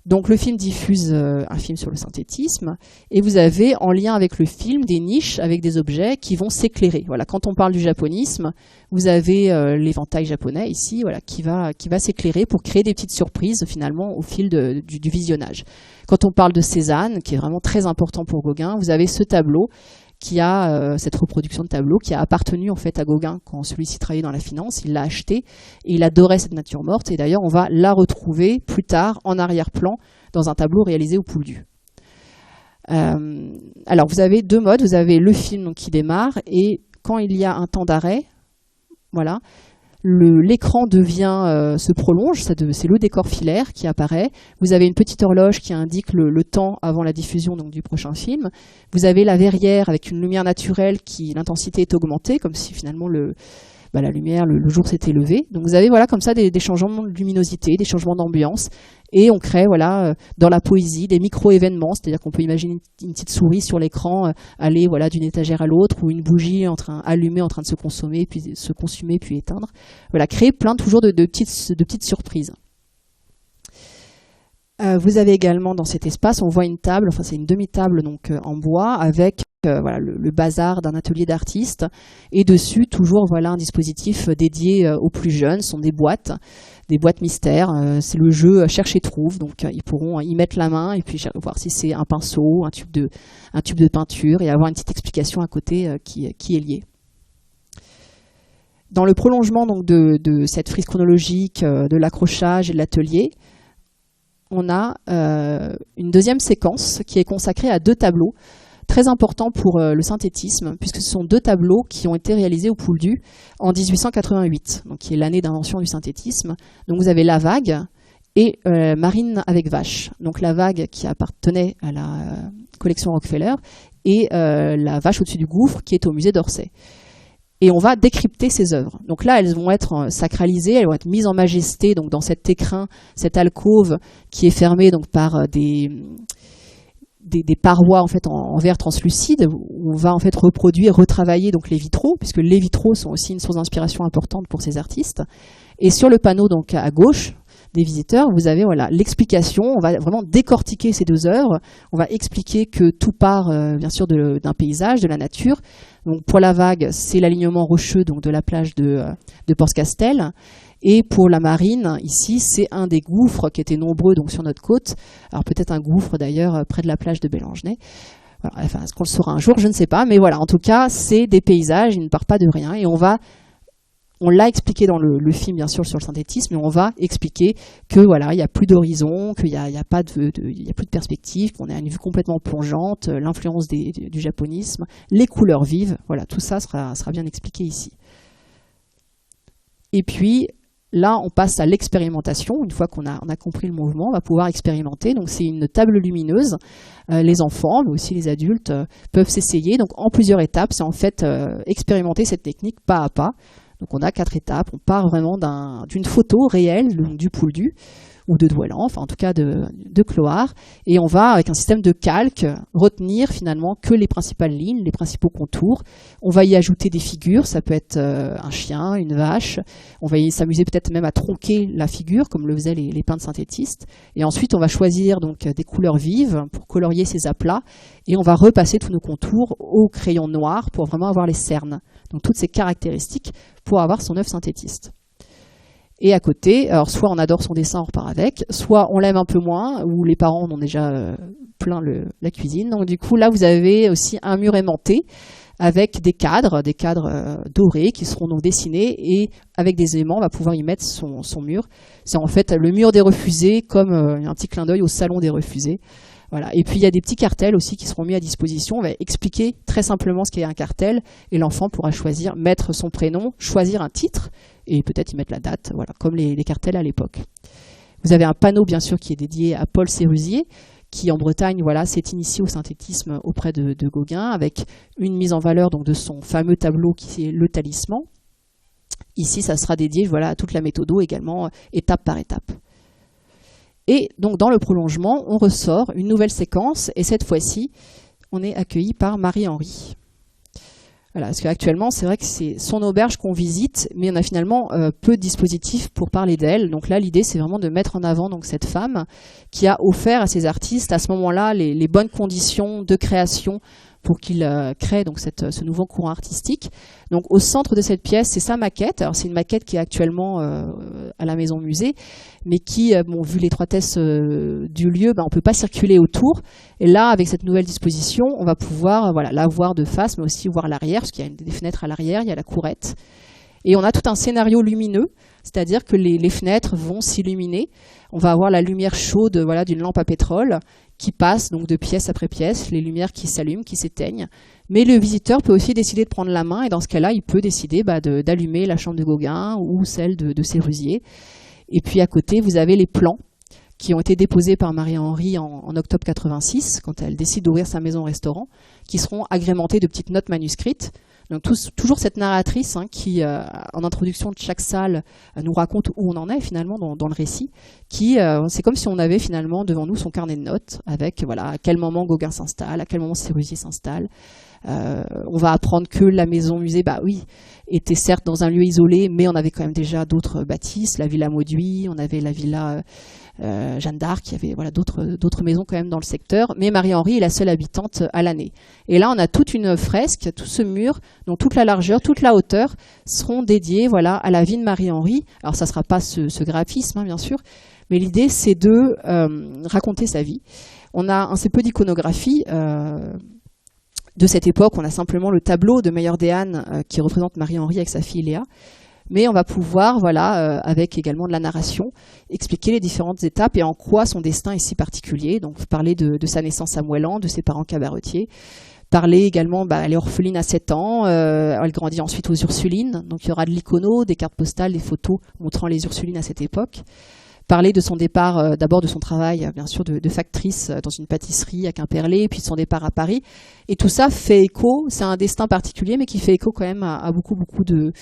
Donc le film diffuse un film sur le synthétisme, et vous avez en lien avec le film des niches avec des objets qui vont s'éclairer. Voilà, quand on parle du japonisme, vous avez l'éventail japonais ici, qui va s'éclairer pour créer des petites surprises finalement au fil du visionnage. Quand on parle de Cézanne, qui est vraiment très important pour Gauguin, vous avez ce tableau qui a cette reproduction de tableau qui a appartenu en fait à Gauguin quand celui-ci travaillait dans la finance. Il l'a acheté et il adorait cette nature morte, et d'ailleurs on va la retrouver plus tard en arrière-plan dans un tableau réalisé au Pouldu. Alors vous avez deux modes, vous avez le film qui démarre, et quand il y a un temps d'arrêt, voilà, l'écran se prolonge, c'est le décor filaire qui apparaît. Vous avez une petite horloge qui indique le temps avant la diffusion donc, du prochain film. Vous avez la verrière avec une lumière naturelle l'intensité est augmentée, comme si finalement la lumière, le jour s'était levé. Donc vous avez comme ça des changements de luminosité, des changements d'ambiance, et on crée dans la poésie des micro-événements, c'est-à-dire qu'on peut imaginer une petite souris sur l'écran aller d'une étagère à l'autre, ou une bougie allumée en train de se consommer, puis se consumer, puis éteindre. Voilà, créer toujours de petites surprises. Vous avez également dans cet espace, on voit une table, c'est une demi-table donc en bois avec voilà, le bazar d'un atelier d'artistes. Et dessus, toujours voilà, un dispositif dédié aux plus jeunes, ce sont des boîtes mystères. C'est le jeu cherche et trouve, donc ils pourront y mettre la main et puis voir si c'est un pinceau, un tube de peinture, et avoir une petite explication à côté qui est liée. Dans le prolongement donc de cette frise chronologique, de l'accrochage et de l'atelier, on a une deuxième séquence qui est consacrée à 2 tableaux très importants pour le synthétisme, puisque ce sont 2 tableaux qui ont été réalisés au Pouldu en 1888, donc qui est l'année d'invention du synthétisme. Donc vous avez La Vague et Marine avec Vache. Donc La Vague qui appartenait à la collection Rockefeller et La Vache au-dessus du gouffre qui est au musée d'Orsay. Et on va décrypter ces œuvres. Donc là, elles vont être sacralisées, elles vont être mises en majesté, donc dans cet écrin, cette alcôve qui est fermée donc par des parois en fait en verre translucide, où on va en fait reproduire, retravailler donc les vitraux, puisque les vitraux sont aussi une source d'inspiration importante pour ces artistes. Et sur le panneau donc à gauche des visiteurs, vous avez voilà l'explication. On va vraiment décortiquer ces 2 œuvres. On va expliquer que tout part bien sûr d'un paysage, de la nature. Donc pour La Vague, c'est l'alignement rocheux donc de la plage de Porce-Castel. Et pour la Marine, ici, c'est un des gouffres qui étaient nombreux donc sur notre côte. Alors peut-être un gouffre d'ailleurs près de la plage de Bélangenais. Voilà, enfin, est-ce qu'on le saura un jour? Je ne sais pas. Mais voilà, en tout cas, c'est des paysages, ils ne partent pas de rien. Et on l'a expliqué dans le film, bien sûr, sur le synthétisme, mais on va expliquer que voilà, il n'y a plus d'horizon, qu'il n'y a pas plus de perspective, qu'on est à une vue complètement plongeante, l'influence du japonisme, les couleurs vives. Voilà, tout ça sera bien expliqué ici. Et puis, là, on passe à l'expérimentation. Une fois qu'on a compris le mouvement, on va pouvoir expérimenter. Donc, c'est une table lumineuse. Les enfants, mais aussi les adultes, peuvent s'essayer. Donc, en plusieurs étapes, c'est en fait expérimenter cette technique pas à pas. Donc, on a 4 étapes. On part vraiment d'une photo réelle du Pouldu, ou de Douailan, enfin en tout cas de Clohars, et on va, avec un système de calque, retenir finalement que les principales lignes, les principaux contours. On va y ajouter des figures, ça peut être un chien, une vache, on va y s'amuser peut-être même à tronquer la figure, comme le faisaient les peintres synthétistes, et ensuite on va choisir donc des couleurs vives pour colorier ces aplats, et on va repasser tous nos contours au crayon noir pour vraiment avoir les cernes, donc toutes ces caractéristiques pour avoir son œuvre synthétiste. Et à côté, alors soit on adore son dessin, on repart avec, soit on l'aime un peu moins, ou les parents en ont déjà plein la cuisine. Donc du coup, là, vous avez aussi un mur aimanté avec des cadres dorés qui seront donc dessinés, et avec des aimants, on va pouvoir y mettre son mur. C'est en fait le mur des refusés, comme un petit clin d'œil au salon des refusés. Voilà. Et puis il y a des petits cartels aussi qui seront mis à disposition. On va expliquer très simplement ce qu'est un cartel, et l'enfant pourra choisir, mettre son prénom, choisir un titre, et peut-être y mettre la date, voilà, comme les cartels à l'époque. Vous avez un panneau bien sûr qui est dédié à Paul Sérusier, qui en Bretagne voilà, s'est initié au synthétisme auprès de Gauguin, avec une mise en valeur donc, de son fameux tableau qui est le Talisman. Ici, ça sera dédié voilà, à toute la méthodo également, étape par étape. Et donc dans le prolongement, on ressort une nouvelle séquence, et cette fois-ci, on est accueilli par Marie-Henri. Voilà, parce qu'actuellement, c'est vrai que c'est son auberge qu'on visite, mais on a finalement peu de dispositifs pour parler d'elle. Donc là, l'idée, c'est vraiment de mettre en avant donc, cette femme qui a offert à ses artistes, à ce moment-là, les bonnes conditions de création pour qu'ils créent donc, ce nouveau courant artistique. Donc au centre de cette pièce, c'est sa maquette. Alors c'est une maquette qui est actuellement à la maison musée, mais qui, bon, vu l'étroitesse du lieu, on ne peut pas circuler autour. Et là, avec cette nouvelle disposition, on va pouvoir voilà, la voir de face, mais aussi voir l'arrière, parce qu'il y a des fenêtres à l'arrière, il y a la courette. Et on a tout un scénario lumineux, c'est-à-dire que les fenêtres vont s'illuminer. On va avoir la lumière chaude voilà, d'une lampe à pétrole qui passe donc de pièce après pièce, les lumières qui s'allument, qui s'éteignent. Mais le visiteur peut aussi décider de prendre la main, et dans ce cas-là, il peut décider d'allumer la chambre de Gauguin ou celle de Sérusier. Et puis à côté, vous avez les plans qui ont été déposés par Marie-Henri en octobre 86, quand elle décide d'ouvrir sa maison-restaurant, qui seront agrémentés de petites notes manuscrites. Donc toujours cette narratrice qui, en introduction de chaque salle, nous raconte où on en est finalement dans le récit, qui c'est comme si on avait finalement devant nous son carnet de notes, avec voilà, à quel moment Gauguin s'installe, à quel moment Sérusier s'installe, On va apprendre que la maison musée, bah oui, était certes dans un lieu isolé, mais on avait quand même déjà d'autres bâtisses, la villa Mauduit, on avait la villa Jeanne d'Arc, il y avait voilà, d'autres maisons quand même dans le secteur, mais Marie-Henri est la seule habitante à l'année. Et là, on a toute une fresque, tout ce mur, dont toute la largeur, toute la hauteur seront dédiés voilà, à la vie de Marie-Henri. Alors ça ne sera pas ce graphisme, hein, bien sûr, mais l'idée c'est de raconter sa vie. On a assez peu d'iconographie de cette époque, on a simplement le tableau de Meyerdéhan qui représente Marie-Henri avec sa fille Léa. Mais on va pouvoir, voilà, avec également de la narration, expliquer les différentes étapes et en quoi son destin est si particulier. Donc parler de sa naissance à Moëlan, de ses parents cabaretiers. Parler également, elle est orpheline à 7 ans, elle grandit ensuite aux Ursulines. Donc il y aura de l'icono, des cartes postales, des photos montrant les Ursulines à cette époque. Parler de son départ, d'abord de son travail, bien sûr, de factrice dans une pâtisserie à Quimperlé, puis de son départ à Paris. Et tout ça fait écho, c'est un destin particulier, mais qui fait écho quand même à beaucoup de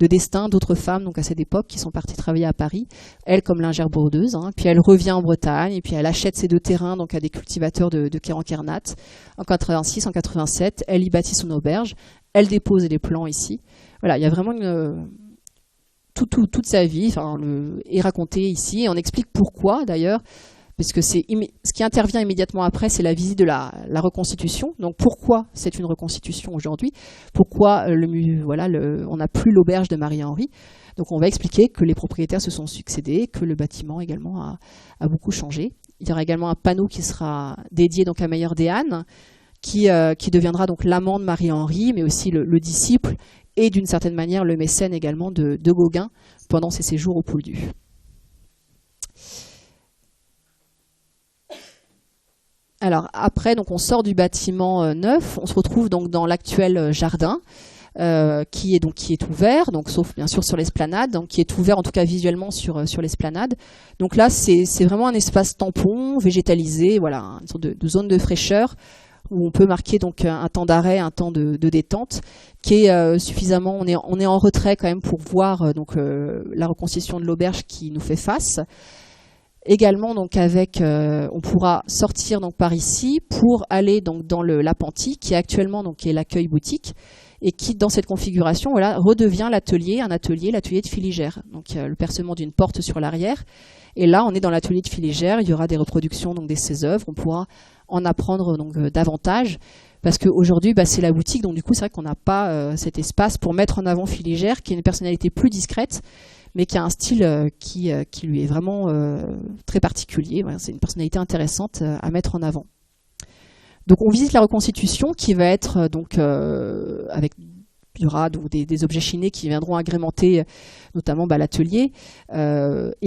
destins d'autres femmes donc à cette époque qui sont parties travailler à Paris, elle comme lingère brodeuse, hein, puis elle revient en Bretagne, et puis elle achète ces 2 terrains donc à des cultivateurs de Kérankernat. En 86, en 87, elle y bâtit son auberge, elle dépose les plans ici. Voilà, il y a vraiment toute sa vie est racontée ici, et on explique pourquoi d'ailleurs, parce que ce qui intervient immédiatement après, c'est la visite de la reconstitution. Donc pourquoi c'est une reconstitution aujourd'hui? Pourquoi on n'a plus l'auberge de Marie-Henri? Donc on va expliquer que les propriétaires se sont succédés, que le bâtiment également a beaucoup changé. Il y aura également un panneau qui sera dédié donc à Meyerdéhan, qui deviendra donc l'amant de Marie-Henri, mais aussi le disciple et d'une certaine manière le mécène également de Gauguin pendant ses séjours au Pouldu. Alors après, donc on sort du bâtiment neuf, on se retrouve donc dans l'actuel jardin qui est ouvert, donc sauf bien sûr sur l'esplanade, donc qui est ouvert en tout cas visuellement sur l'esplanade. Donc là, c'est vraiment un espace tampon, végétalisé, voilà, une sorte de zone de fraîcheur où on peut marquer donc un temps d'arrêt, un temps de détente, qui est suffisamment. On est en retrait quand même pour voir la reconstitution de l'auberge qui nous fait face. Également, donc on pourra sortir donc par ici pour aller donc dans l'appentis, qui actuellement donc est l'accueil boutique et qui dans cette configuration voilà redevient l'atelier de Filigère. Donc le percement d'une porte sur l'arrière. Et là, on est dans l'atelier de Filigère. Il y aura des reproductions donc de ses œuvres. On pourra en apprendre donc davantage. Parce qu'aujourd'hui, c'est la boutique, donc du coup, c'est vrai qu'on n'a pas cet espace pour mettre en avant Filigère, qui est une personnalité plus discrète, mais qui a un style qui lui est vraiment très particulier. Voilà, c'est une personnalité intéressante à mettre en avant. Donc on visite la reconstitution qui va être il y aura donc des objets chinés qui viendront agrémenter notamment l'atelier, et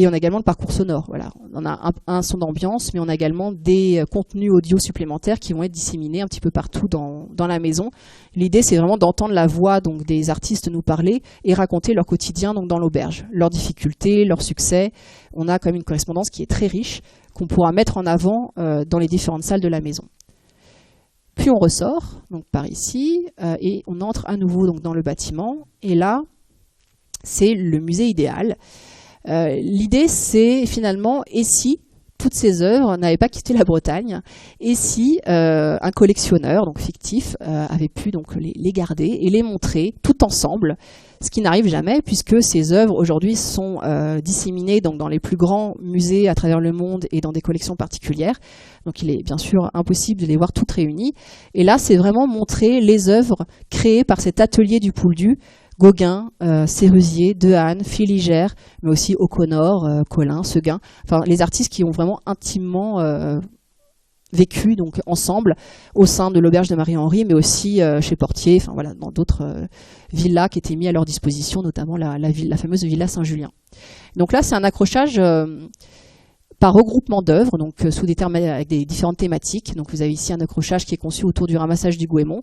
on a également le parcours sonore. Voilà. On a un son d'ambiance, mais on a également des contenus audio supplémentaires qui vont être disséminés un petit peu partout dans la maison. L'idée, c'est vraiment d'entendre la voix donc des artistes nous parler et raconter leur quotidien donc dans l'auberge, leurs difficultés, leurs succès. On a quand même une correspondance qui est très riche, qu'on pourra mettre en avant dans les différentes salles de la maison. Puis on ressort donc par ici et on entre à nouveau donc dans le bâtiment. Et là, c'est le musée idéal. L'idée, c'est finalement, et si toutes ces œuvres n'avaient pas quitté la Bretagne, et si un collectionneur donc fictif avait pu donc les garder et les montrer tout ensemble, ce qui n'arrive jamais puisque ces œuvres aujourd'hui sont disséminées donc dans les plus grands musées à travers le monde et dans des collections particulières. Donc il est bien sûr impossible de les voir toutes réunies. Et là, c'est vraiment montrer les œuvres créées par cet atelier du Pouldu, Gauguin, Sérusier, Dehaene, Filigère, mais aussi O'Connor, Collin, Seguin, enfin les artistes qui ont vraiment intimement vécu donc ensemble au sein de l'auberge de Marie-Henri, mais aussi chez Portier, enfin voilà, dans d'autres villas qui étaient mis à leur disposition, notamment la fameuse villa Saint-Julien. Donc là, c'est un accrochage par regroupement d'œuvres, donc sous des termes avec des différentes thématiques. Donc vous avez ici un accrochage qui est conçu autour du ramassage du Goémon.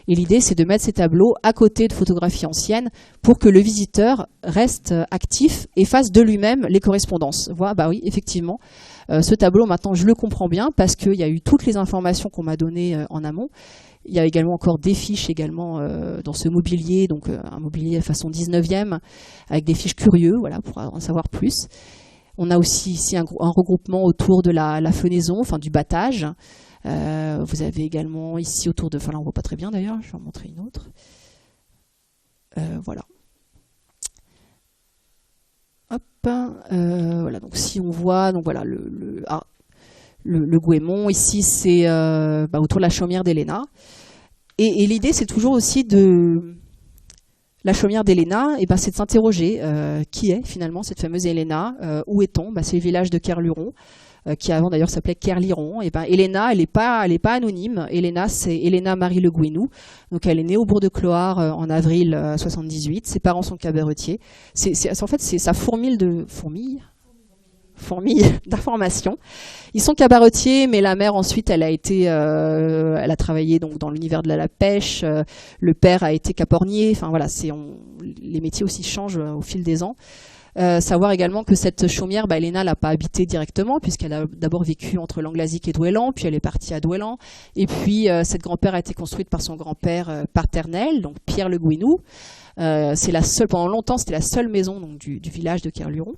Et l'idée, c'est de mettre ces tableaux à côté de photographies anciennes pour que le visiteur reste actif et fasse de lui-même les correspondances. Voilà, oui, effectivement, ce tableau, maintenant, je le comprends bien parce qu'il y a eu toutes les informations qu'on m'a données en amont. Il y a également encore des fiches également dans ce mobilier, donc un mobilier façon 19e, avec des fiches curieux, voilà, pour en savoir plus. On a aussi ici un regroupement autour de la fenaison, enfin du battage, Vous avez également ici autour de... Enfin là on voit pas très bien d'ailleurs, je vais en montrer une autre. Voilà. Hop, voilà, donc si on voit, donc voilà, le goémon, ici c'est autour de la chaumière d'Héléna. Et l'idée c'est toujours aussi de... La chaumière d'Héléna, c'est de s'interroger qui est finalement cette fameuse Héléna, où est-on? C'est le village de Kerluron, qui avant d'ailleurs s'appelait Kerliron. Et Héléna, elle est pas anonyme. Héléna, c'est Héléna Marie Le Gouenou. Donc elle est née au bourg de Clohars en avril 78. Ses parents sont cabaretiers. En fait, ça fourmille d'informations. Ils sont cabaretiers, mais la mère ensuite, elle a travaillé donc dans l'univers de la pêche. Le père a été capornier. Enfin voilà, les métiers aussi changent au fil des ans. Savoir également que cette chaumière, Héléna l'a pas habitée directement, puisqu'elle a d'abord vécu entre Langlasic et Douélan, puis elle est partie à Douélan. Et puis cette grand-père a été construite par son grand-père paternel, donc Pierre Le Gouenou. Pendant longtemps, c'était la seule maison donc, du village de Kerluron.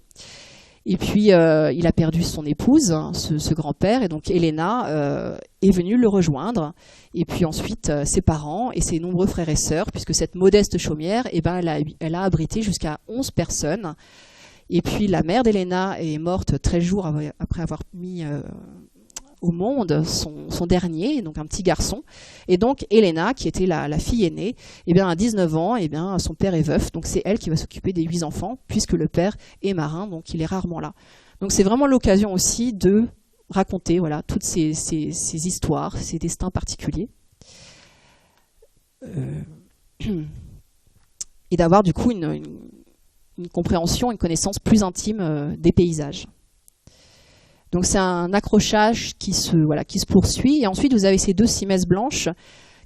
Et puis il a perdu son épouse, ce grand-père, et donc Héléna est venue le rejoindre. Et puis ensuite ses parents et ses nombreux frères et sœurs, puisque cette modeste chaumière, elle a abrité jusqu'à 11 personnes. Et puis la mère d'Héléna est morte 13 jours après avoir mis au monde son dernier, donc un petit garçon. Et donc Héléna, qui était la fille aînée, à 19 ans, son père est veuf, donc c'est elle qui va s'occuper des 8 enfants, puisque le père est marin, donc il est rarement là. Donc c'est vraiment l'occasion aussi de raconter toutes ces histoires, ces destins particuliers. Et d'avoir du coup une compréhension, une connaissance plus intime des paysages. Donc c'est un accrochage qui se poursuit. Et ensuite, vous avez ces 2 cimaises blanches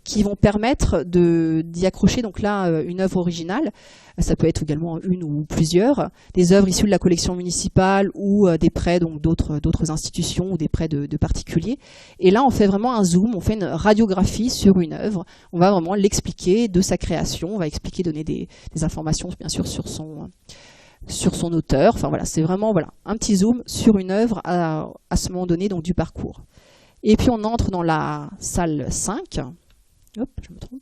qui vont permettre d'y accrocher donc là une œuvre originale. Ça peut être également une ou plusieurs, des œuvres issues de la collection municipale ou des prêts donc d'autres institutions ou des prêts de particuliers. Et là, on fait vraiment un zoom, on fait une radiographie sur une œuvre. On va vraiment l'expliquer de sa création, on va expliquer, donner des informations bien sûr sur son auteur. Enfin voilà, c'est vraiment un petit zoom sur une œuvre à ce moment donné donc du parcours. Et puis on entre dans la salle 5. Hop, je me trompe.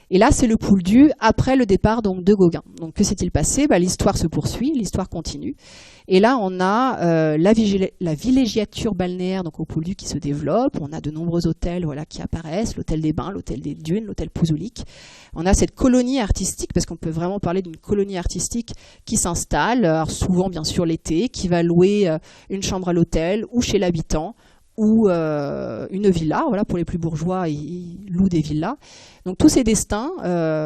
Et là, c'est le Pouldu après le départ donc de Gauguin. Donc que s'est-il passé? L'histoire se poursuit, l'histoire continue. Et là, on a la villégiature balnéaire donc au Pouldu qui se développe. On a de nombreux hôtels qui apparaissent, l'hôtel des Bains, l'hôtel des Dunes, l'hôtel Pouzoulik. On a cette colonie artistique, parce qu'on peut vraiment parler d'une colonie artistique qui s'installe, alors souvent bien sûr l'été, qui va louer une chambre à l'hôtel ou chez l'habitant, ou une villa, pour les plus bourgeois, ils louent des villas. Donc tous ces destins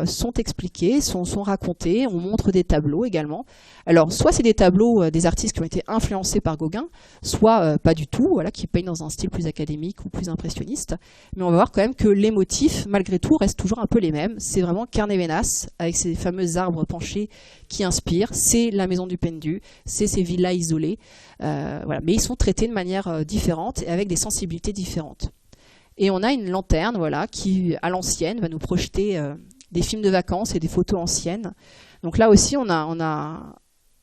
sont expliqués, sont racontés, on montre des tableaux également. Alors soit c'est des tableaux des artistes qui ont été influencés par Gauguin, soit pas du tout, qui peignent dans un style plus académique ou plus impressionniste. Mais on va voir quand même que les motifs, malgré tout, restent toujours un peu les mêmes. C'est vraiment Carnévenas, avec ces fameux arbres penchés qui inspirent, c'est la maison du Pendu, c'est ces villas isolées. Mais ils sont traités de manière différente et avec des sensibilités différentes. Et on a une lanterne qui, à l'ancienne, va nous projeter des films de vacances et des photos anciennes. Donc là aussi, on a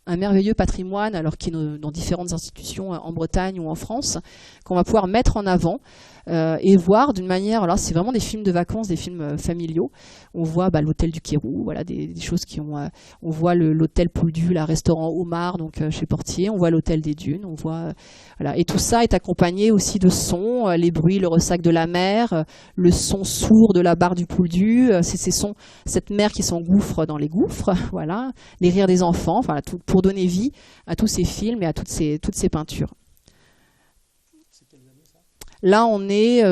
un merveilleux patrimoine, alors qui est dans différentes institutions en Bretagne ou en France, qu'on va pouvoir mettre en avant et voir d'une manière... Alors c'est vraiment des films de vacances, des films familiaux. On voit l'hôtel du Quérou, des choses qui ont... on voit l'hôtel Pouldu, le restaurant Homard, donc chez Portier. On voit l'hôtel des Dunes, on voit... Et tout ça est accompagné aussi de sons, les bruits, le ressac de la mer, le son sourd de la barre du Pouldu, ces sons, cette mer qui s'engouffre dans les gouffres, les rires des enfants, tout pour donner vie à tous ces films et à toutes ces peintures. Là, on est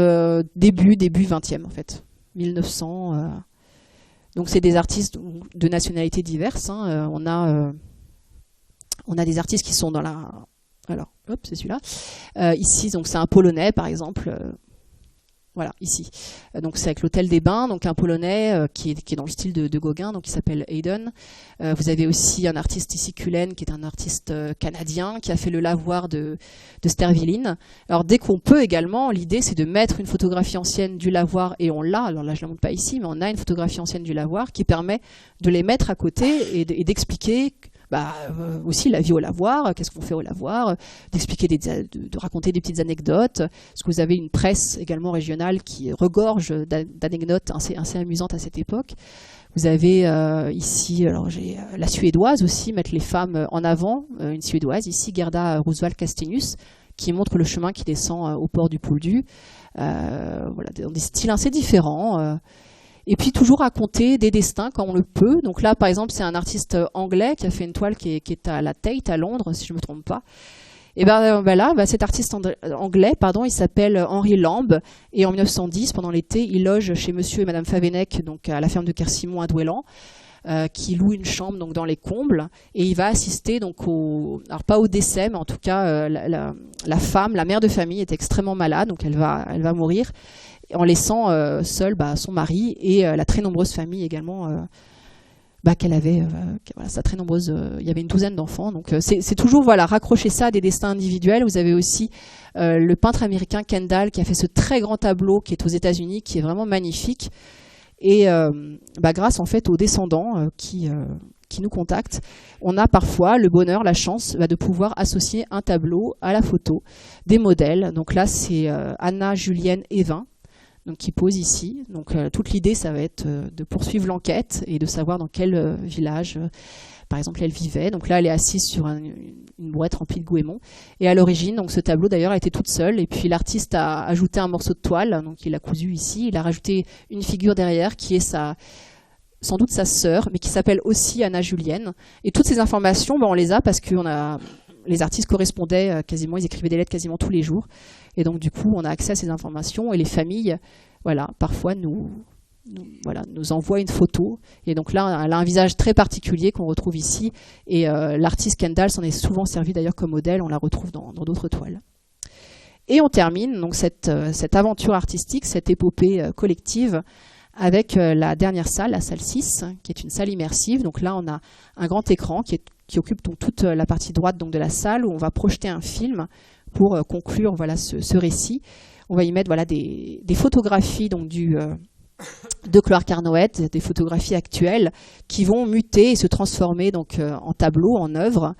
début 20e, en fait. 1900. Donc, c'est des artistes de nationalités diverses. On a des artistes qui sont dans la... Alors, hop, c'est celui-là. Ici, donc c'est un Polonais, par exemple. Ici. Donc c'est avec l'hôtel des Bains, donc un Polonais qui est dans le style de Gauguin, donc qui s'appelle Hayden. Vous avez aussi un artiste ici, Cullen, qui est un artiste canadien, qui a fait le lavoir de Stervillin. Alors dès qu'on peut également, l'idée c'est de mettre une photographie ancienne du lavoir, et on l'a, alors là je ne la montre pas ici, mais on a une photographie ancienne du lavoir qui permet de les mettre à côté et d'expliquer aussi la vie au lavoir, qu'est-ce qu'on fait au lavoir, d'expliquer de raconter des petites anecdotes, parce que vous avez une presse également régionale qui regorge d'anecdotes assez amusantes à cette époque. Vous avez ici, alors j'ai la suédoise aussi, mettre les femmes en avant, une suédoise ici, Gerda Roosevelt Castegnus, qui montre le chemin qui descend au port du Pouldu. Voilà, dans des styles assez différents. Et puis toujours raconter des destins quand on le peut. Donc là, par exemple, c'est un artiste anglais qui a fait une toile qui est à la Tate à Londres, si je ne me trompe pas. Et cet artiste anglais, il s'appelle Henry Lamb, et en 1910, pendant l'été, il loge chez Monsieur et Madame Favennec, donc à la ferme de Kersimont à Douélan, qui loue une chambre donc dans les combles, et il va assister donc alors pas au décès, mais en tout cas la femme, la mère de famille est extrêmement malade, donc elle va mourir, en laissant seule son mari et la très nombreuse famille également qu'elle avait. Très nombreuse, il y avait une douzaine d'enfants. Donc c'est toujours raccrocher ça à des destins individuels. Vous avez aussi le peintre américain Kendall qui a fait ce très grand tableau qui est aux États-Unis, qui est vraiment magnifique. Et grâce en fait aux descendants qui nous contactent, on a parfois le bonheur, la chance de pouvoir associer un tableau à la photo des modèles. Donc là, c'est Anna Julienne Evin, donc qui pose ici. Donc toute l'idée, ça va être de poursuivre l'enquête et de savoir dans quel village, par exemple, elle vivait. Donc là, elle est assise sur une boîte remplie de goémons. Et à l'origine, donc ce tableau d'ailleurs a été toute seule. Et puis l'artiste a ajouté un morceau de toile, donc il l'a cousu ici. Il a rajouté une figure derrière qui est sans doute sa sœur, mais qui s'appelle aussi Anna Julienne. Et toutes ces informations, on les a parce que les artistes correspondaient quasiment, ils écrivaient des lettres quasiment tous les jours. Et donc, du coup, on a accès à ces informations et les familles, parfois nous envoient une photo. Et donc là, elle a un visage très particulier qu'on retrouve ici. Et l'artiste Kendall s'en est souvent servi d'ailleurs comme modèle. On la retrouve dans d'autres toiles. Et on termine donc cette aventure artistique, cette épopée collective, avec la dernière salle, la salle 6, qui est une salle immersive. Donc là, on a un grand écran qui occupe donc toute la partie droite donc, de la salle, où on va projeter un film pour conclure ce récit. On va y mettre des photographies donc, de Cloire Carnoët, des photographies actuelles qui vont muter et se transformer donc, en tableau, en œuvre.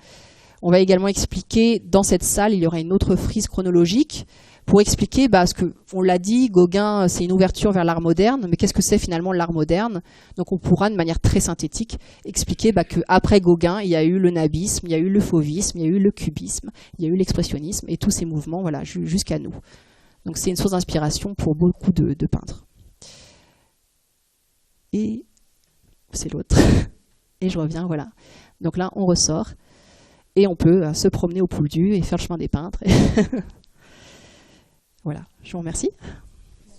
On va également expliquer, dans cette salle, il y aura une autre frise chronologique pour expliquer, parce qu'on l'a dit, Gauguin, c'est une ouverture vers l'art moderne, mais qu'est-ce que c'est finalement l'art moderne? Donc on pourra, de manière très synthétique, expliquer qu'après Gauguin, il y a eu le nabisme, il y a eu le fauvisme, il y a eu le cubisme, il y a eu l'expressionnisme, et tous ces mouvements jusqu'à nous. Donc c'est une source d'inspiration pour beaucoup de peintres. Et c'est l'autre. Et je reviens, voilà. Donc là, on ressort, et on peut se promener au Pouldu et faire le chemin des peintres. Voilà, je vous remercie.